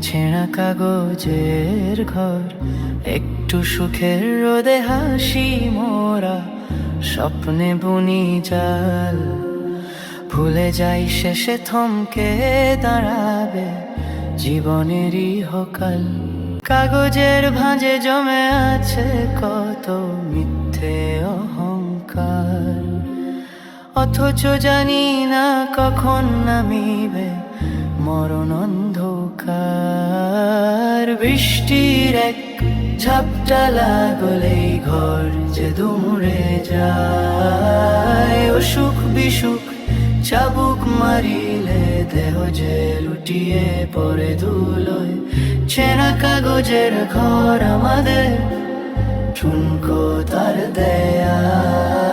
ছেঁড়া কাগজের ঘর, একটু সুখের রোদে হাসি মোরা, স্বপ্নে বুনি জাল। ভুলে যাই শেষে থমকে দাঁড়াবে জীবনেরই হকাল। কাগজের ভাঁজে জমে আছে কত মিথ্যে অহংকার, অথচ জানি না কখন নামিবে মরণ অন্ধকার। বৃষ্টির এক ঝাপটা লাগলেই ঘর যে দুমড়ে যায়, অসুখ বিসুখ চাবুক মারিলে দেহ যে লুটিয়ে পড়ে ধুলোয়। ছেঁড়া কাগজের ঘর আমাদের, ঠুনকো তার দেয়াল।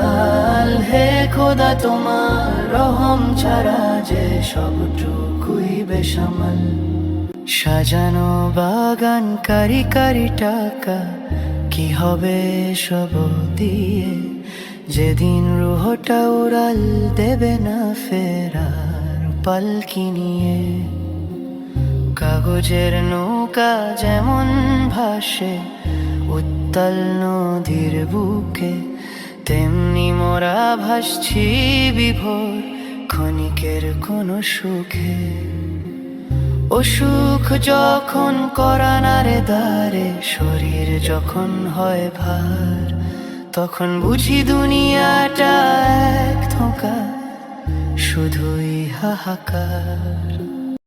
হে খোদা তোমার রহম ছাড়া যে সবটুকুই বেসামাল। সাজানো বাগান কারি কারি টাকা, কি হবে সব দিয়ে যেদিন রুহটা উড়াল দেবে না ফেরার পালকি নিয়ে। কাগজের নৌকা যেমন ভাসে উত্তাল নদীর বুকে, তেমনি মোরা ভাসছি বিভোর ক্ষণিকের কোনো সুখে। অসুখ যখন করানারে দ্বারে, শরীর যখন হয় ভার, তখন বুঝি দুনিয়াটা এক ধোঁকা, শুধুই হাহাকার।